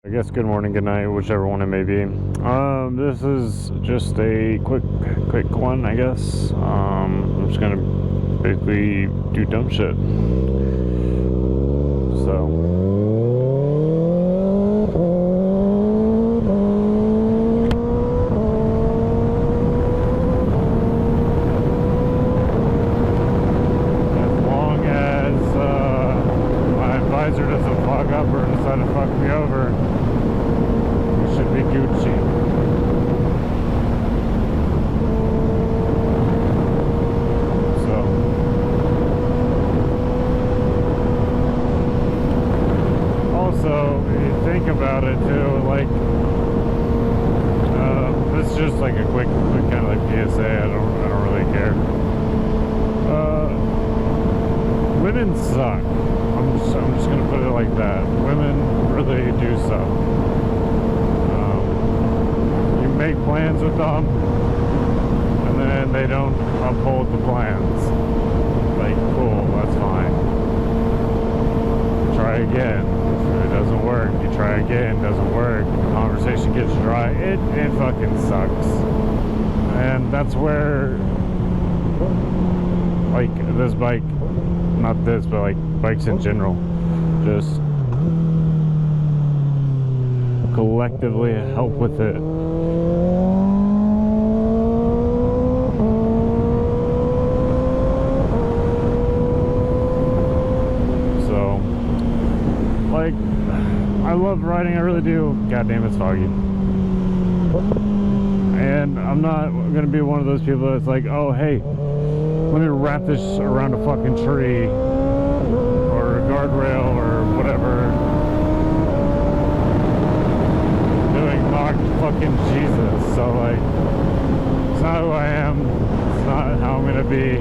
I guess good morning, good night, whichever one it may be. This is just a quick one, I guess. I'm just gonna basically do dumb shit. So. As long as my visor doesn't fog up or decide to fuck me over, should be Gucci. So also, if you think about it too, like this is just like a quick kind of like PSA. I don't really care. Women suck. I'm just gonna put it like that. Women really do suck. Make plans with them and then they don't uphold the plans. Like, cool, that's fine. Try again. If it doesn't work, you try again, doesn't work, the conversation gets dry, it fucking sucks. And that's where like this bike, not this, but like bikes in general, just collectively help with it. So, like, I love riding, I really do. God damn, it's foggy. And I'm not gonna be one of those people that's like, oh hey, let me wrap this around a fucking tree or a guardrail or whatever. Fucking Jesus. So like, it's not who I am, it's not how I'm gonna be,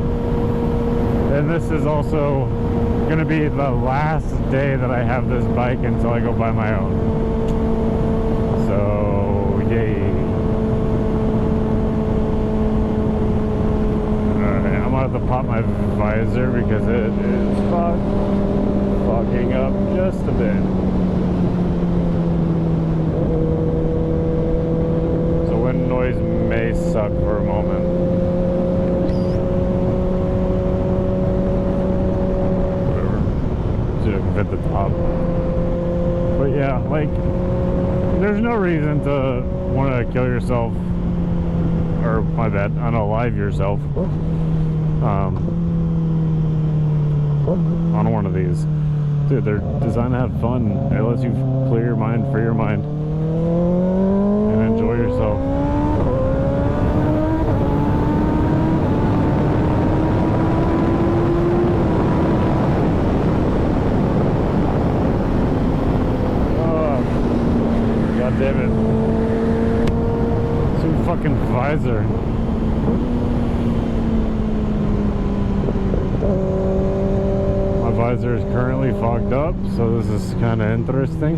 and this is also gonna be the last day that I have this bike until I go buy my own. So yay. Alright, I'm gonna have to pop my visor because it is fogging up just a bit. Noise may suck for a moment. Whatever. Should fit the top. But yeah, like, there's no reason to want to kill yourself, or my bad, unalive yourself on one of these. Dude, they're designed to have fun. It lets you clear your mind, free your mind, and enjoy yourself. Damn it. Some fucking visor. My visor is currently fogged up, so this is kind of interesting.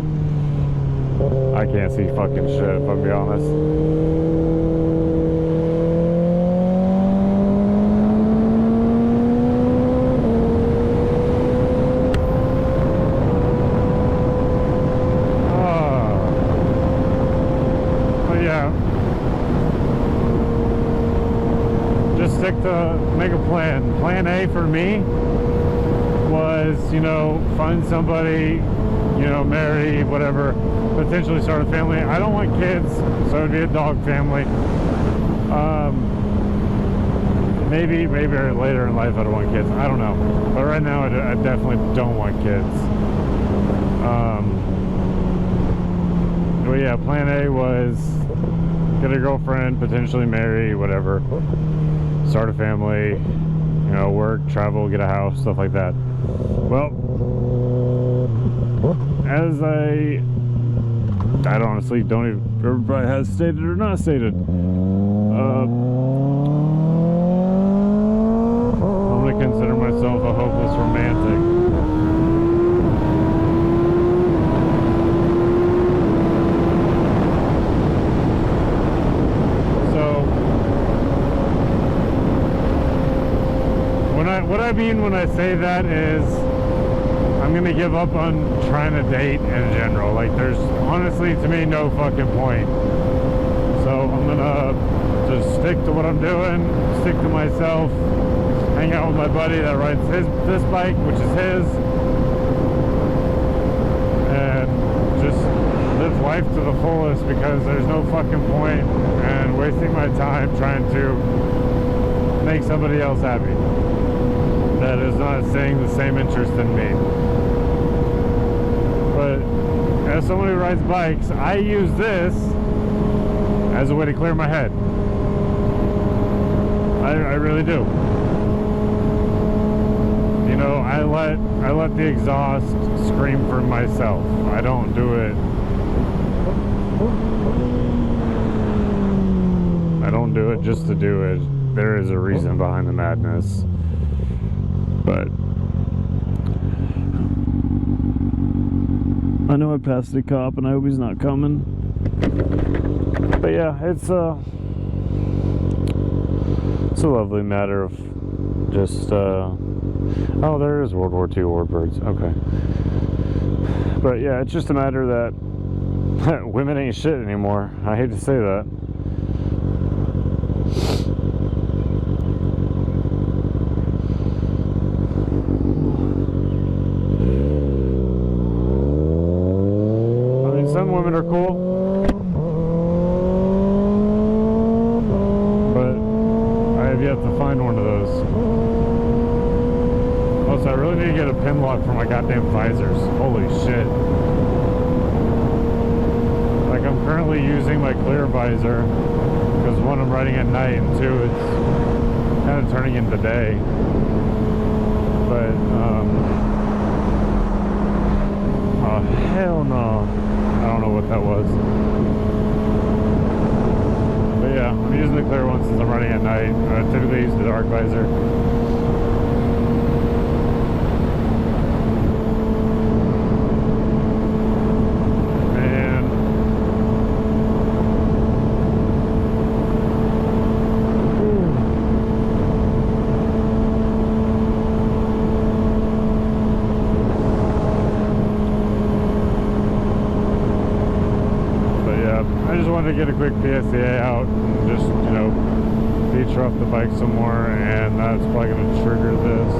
I can't see fucking shit, if I'm being honest. To make a plan. Plan A for me was, you know, find somebody, you know, marry, whatever, potentially start a family. I don't want kids, so it would be a dog family. Maybe later in life I don't want kids. I don't know. But right now I definitely don't want kids. But yeah, plan A was get a girlfriend, potentially marry, whatever. Start a family, you know, work, travel, get a house, stuff like that. Well, as I honestly don't even remember if I has stated or not stated. I'm gonna consider myself a hopeless romantic. What I mean when I say that is, I'm gonna give up on trying to date in general. Like, there's honestly, to me, no fucking point. So I'm gonna just stick to what I'm doing, stick to myself, hang out with my buddy that rides this bike, which is his, and just live life to the fullest, because there's no fucking point in wasting my time trying to make somebody else happy that is not seeing the same interest in me. But as someone who rides bikes, I use this as a way to clear my head. I really do. You know, I let the exhaust scream for myself. I don't do it. I don't do it just to do it. There is a reason behind the madness. But I know I passed the cop and I hope he's not coming. But yeah, it's a lovely matter of just oh, there is World War II warbirds. Okay. But yeah, it's just a matter that women ain't shit anymore. I hate to say that. Some women are cool, but I have yet to find one of those. Also, I really need to get a pin lock for my goddamn visors. Holy shit. Like, I'm currently using my clear visor because one, I'm riding at night, and two, it's kind of turning into day. But, oh, hell no. I don't know what that was. But yeah, I'm using the clear one since I'm running at night. I typically use the dark visor. Man. I just wanted to get a quick PSA out and just, you know, feature off the bike some more, and that's probably going to trigger this.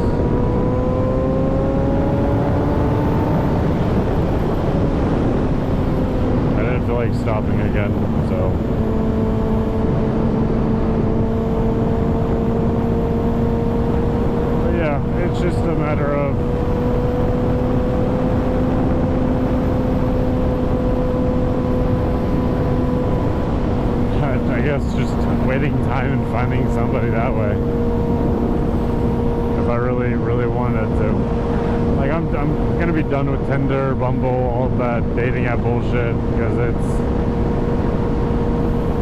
I didn't feel like stopping again, so. But yeah, it's just a matter of I guess just waiting time and finding somebody that way. If I really wanted to. Like, I'm gonna be done with Tinder, Bumble, all that dating app bullshit, because it's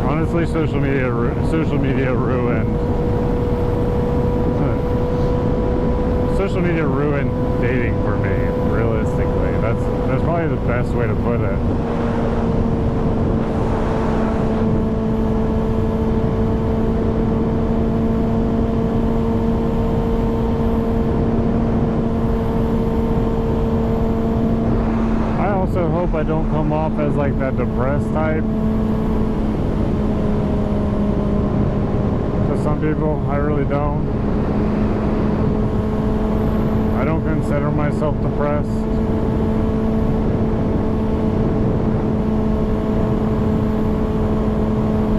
honestly social media ruined. Social media ruined dating for me. Realistically, that's probably the best way to put it. I hope I don't come off as like that depressed type. To some people, I really don't. I don't consider myself depressed.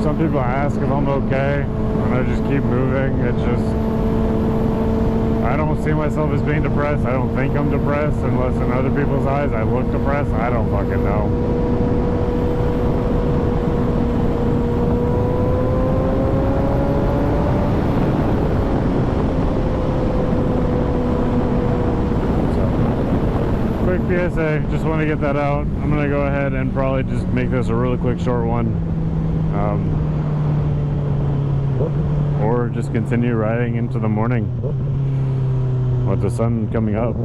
Some people ask if I'm okay, and I just keep moving. It's just, I don't see myself as being depressed. I don't think I'm depressed, unless in other people's eyes I look depressed. I don't fucking know. So, quick PSA, just want to get that out. I'm going to go ahead and probably just make this a really quick short one. Or just continue riding into the morning with the sun coming up.